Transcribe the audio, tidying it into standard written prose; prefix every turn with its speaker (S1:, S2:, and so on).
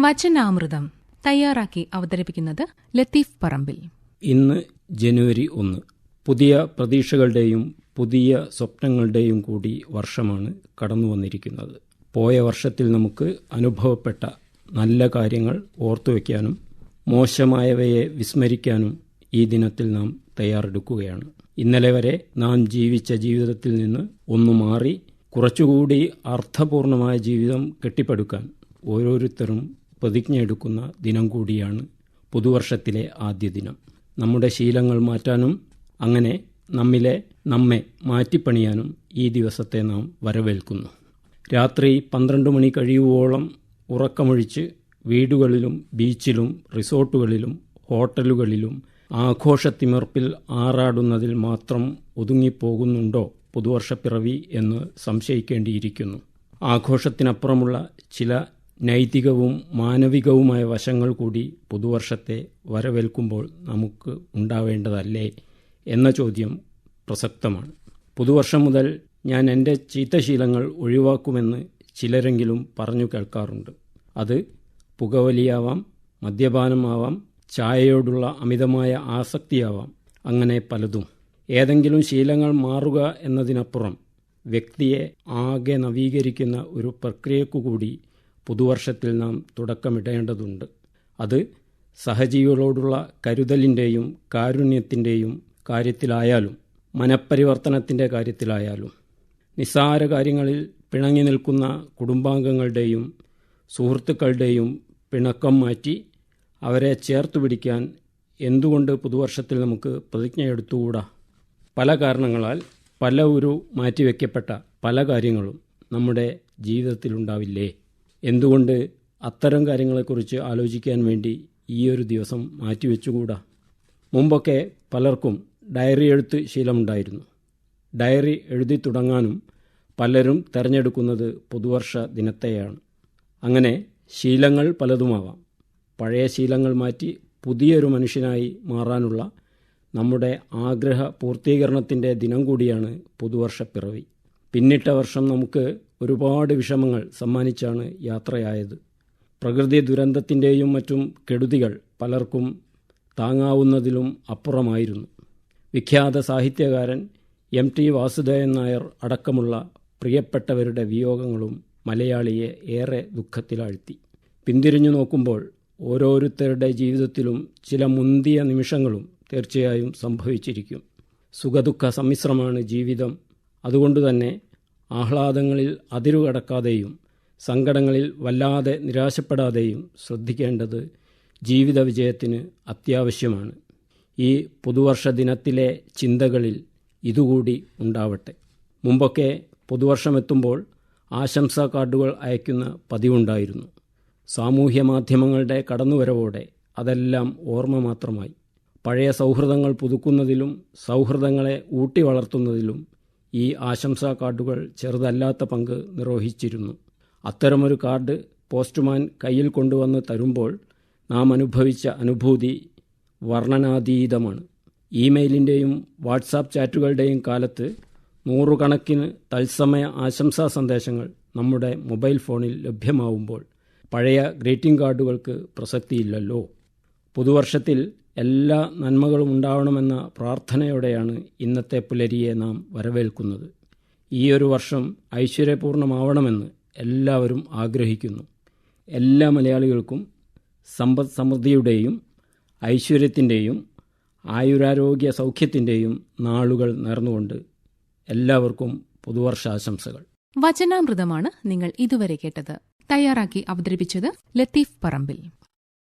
S1: വചനാമൃതം തയ്യാറാക്കി അവതരിപ്പിക്കുന്നത് ലത്തീഫ് പറമ്പിൽ.
S2: ഇന്ന് ജനുവരി 1. പുതിയ പ്രതീക്ഷകളുടെയും പുതിയ സ്വപ്നങ്ങളുടെയും കൂടി വർഷമാണ് കടന്നു വന്നിരിക്കുന്നത്. പോയ വർഷത്തിൽ നമുക്ക് അനുഭവപ്പെട്ട നല്ല കാര്യങ്ങൾ ഓർത്തുവെക്കാനും മോശമായവയെ വിസ്മരിക്കാനും ഈ ദിനത്തിൽ നാം തയ്യാറെടുക്കുകയാണ്. ഇന്നലെ വരെ നാം ജീവിച്ച ജീവിതത്തിൽ നിന്ന് ഒന്നു മാറി കുറച്ചുകൂടി അർത്ഥപൂർണമായ ജീവിതം കെട്ടിപ്പടുക്കാൻ ഓരോരുത്തരും പ്രതിജ്ഞയെടുക്കുന്ന ദിനം കൂടിയാണ് പുതുവർഷത്തിലെ ആദ്യ ദിനം. നമ്മുടെ ശീലങ്ങൾ മാറ്റാനും അങ്ങനെ നമ്മെ മാറ്റിപ്പണിയാനും ഈ ദിവസത്തെ നാം വരവേൽക്കുന്നു. രാത്രി 12 മണി കഴിയുവോളം ഉറക്കമൊഴിച്ച് വീടുകളിലും ബീച്ചിലും റിസോർട്ടുകളിലും ഹോട്ടലുകളിലും ആഘോഷത്തിമിർപ്പിൽ ആറാടുന്നതിൽ മാത്രം ഒതുങ്ങിപ്പോകുന്നുണ്ടോ പുതുവർഷപ്പിറവി എന്ന് സംശയിക്കേണ്ടിയിരിക്കുന്നു. ആഘോഷത്തിനപ്പുറമുള്ള ചില നൈതികവും മാനവികവുമായ വശങ്ങൾ കൂടി പുതുവർഷത്തെ വരവേൽക്കുമ്പോൾ നമുക്ക് ഉണ്ടാവേണ്ടതല്ലേ എന്ന ചോദ്യം പ്രസക്തമാണ്. പുതുവർഷം മുതൽ ഞാൻ എൻ്റെ ചീത്തശീലങ്ങൾ ഒഴിവാക്കുമെന്ന് ചിലരെങ്കിലും പറഞ്ഞു കേൾക്കാറുണ്ട്. അത് പുകവലിയാവാം, മദ്യപാനമാവാം, ചായയോടുള്ള അമിതമായ ആസക്തിയാവാം, അങ്ങനെ പലതും. ഏതെങ്കിലും ശീലങ്ങൾ മാറുക എന്നതിനപ്പുറം വ്യക്തിയെ ആകെ നവീകരിക്കുന്ന ഒരു പ്രക്രിയക്കുകൂടി പുതുവർഷത്തിൽ നാം തുടക്കമിടേണ്ടതുണ്ട്. അത് സഹജീവികളോടുള്ള കരുതലിൻ്റെയും കാരുണ്യത്തിൻ്റെയും കാര്യത്തിലായാലും മനഃപരിവർത്തനത്തിൻ്റെ കാര്യത്തിലായാലും നിസ്സാര കാര്യങ്ങളിൽ പിണങ്ങി നിൽക്കുന്ന കുടുംബാംഗങ്ങളുടെയും സുഹൃത്തുക്കളുടെയും പിണക്കം മാറ്റി അവരെ ചേർത്ത് പിടിക്കാൻ എന്തുകൊണ്ട് പുതുവർഷത്തിൽ നമുക്ക് പ്രതിജ്ഞയെടുത്തുകൂടാ? പല കാരണങ്ങളാൽ മാറ്റിവെക്കപ്പെട്ട പല കാര്യങ്ങളും നമ്മുടെ ജീവിതത്തിലുണ്ടാവില്ലേ? എന്തുകൊണ്ട് അത്തരം കാര്യങ്ങളെക്കുറിച്ച് ആലോചിക്കാൻ വേണ്ടി ഈയൊരു ദിവസം മാറ്റിവെച്ചുകൂടാ? മുമ്പൊക്കെ പലർക്കും ഡയറി എഴുത്ത് ശീലമുണ്ടായിരുന്നു. ഡയറി എഴുതി തുടങ്ങാനും പലരും തിരഞ്ഞെടുക്കുന്നത് പുതുവർഷ ദിനത്തെയാണ്. അങ്ങനെ ശീലങ്ങൾ പലതുമാവാം. പഴയ ശീലങ്ങൾ മാറ്റി പുതിയൊരു മനുഷ്യനായി മാറാനുള്ള നമ്മുടെ ആഗ്രഹ പൂർത്തീകരണത്തിൻ്റെ ദിനം കൂടിയാണ് പുതുവർഷപ്പിറവി. പിന്നിട്ട വർഷം നമുക്ക് ഒരുപാട് വിഷമങ്ങൾ സമ്മാനിച്ചാണ് യാത്രയായത്. പ്രകൃതി ദുരന്തത്തിൻ്റെയും മറ്റും കെടുതികൾ പലർക്കും താങ്ങാവുന്നതിലും അപ്പുറമായിരുന്നു. വിഖ്യാത സാഹിത്യകാരൻ MT വാസുദേവൻ നായർ അടക്കമുള്ള പ്രിയപ്പെട്ടവരുടെ വിയോഗങ്ങളും മലയാളിയെ ഏറെ ദുഃഖത്തിലാഴ്ത്തി. പിന്തിരിഞ്ഞു നോക്കുമ്പോൾ ഓരോരുത്തരുടെ ജീവിതത്തിലും ചില മുന്തിയ നിമിഷങ്ങളും തീർച്ചയായും സംഭവിച്ചിരിക്കും. സുഖദുഃഖ സമ്മിശ്രമാണ് ജീവിതം. അതുകൊണ്ടുതന്നെ ആഹ്ലാദങ്ങളിൽ അതിരുകടക്കാതെയും സങ്കടങ്ങളിൽ വല്ലാതെ നിരാശപ്പെടാതെയും ശ്രദ്ധിക്കേണ്ടത് ജീവിത വിജയത്തിന് അത്യാവശ്യമാണ്. ഈ പുതുവർഷ ദിനത്തിലെ ചിന്തകളിൽ ഇതുകൂടി ഉണ്ടാവട്ടെ. മുമ്പൊക്കെ പുതുവർഷമെത്തുമ്പോൾ ആശംസാ കാർഡുകൾ അയക്കുന്ന പതിവുണ്ടായിരുന്നു. സാമൂഹ്യ മാധ്യമങ്ങളുടെ കടന്നുവരവോടെ അതെല്ലാം ഓർമ്മ മാത്രമായി. പഴയ സൗഹൃദങ്ങൾ പുതുക്കുന്നതിലും സൗഹൃദങ്ങളെ ഊട്ടി വളർത്തുന്നതിലും ഈ ആശംസാ കാർഡുകൾ ചെറുതല്ലാത്ത പങ്ക് നിർവഹിച്ചിരുന്നു. അത്തരമൊരു കാർഡ് പോസ്റ്റ്മാൻ കയ്യിൽ കൊണ്ടുവന്ന് തരുമ്പോൾ നാം അനുഭവിച്ച അനുഭൂതി വർണ്ണനാതീതമാണ്. ഇമെയിലിൻ്റെയും വാട്സാപ്പ് ചാറ്റുകളുടെയും കാലത്ത് നൂറുകണക്കിന് തത്സമയ ആശംസാ സന്ദേശങ്ങൾ നമ്മുടെ മൊബൈൽ ഫോണിൽ ലഭ്യമാവുമ്പോൾ പഴയ ഗ്രീറ്റിംഗ് കാർഡുകൾക്ക് പ്രസക്തിയില്ലല്ലോ. പുതുവർഷത്തിൽ എല്ലാ നന്മകളും ഉണ്ടാവണമെന്ന പ്രാർത്ഥനയോടെയാണ് ഇന്നത്തെ പുലരിയെ നാം വരവേൽക്കുന്നത്. ഈയൊരു വർഷം ഐശ്വര്യപൂർണ്ണമാവണമെന്ന് എല്ലാവരും ആഗ്രഹിക്കുന്നു. എല്ലാ മലയാളികൾക്കും സമ്പദ് സമൃദ്ധിയുടെയും ഐശ്വര്യത്തിൻ്റെയും ആയുരാരോഗ്യ സൗഖ്യത്തിൻ്റെയും നാളുകൾ നേർന്നുകൊണ്ട് എല്ലാവർക്കും പുതുവർഷാശംസകൾ.
S1: വചനാമൃതമാണ് നിങ്ങൾ ഇതുവരെ കേട്ടത്. തയ്യാറാക്കി അവതരിപ്പിച്ചത് ലത്തീഫ് പറമ്പിൽ.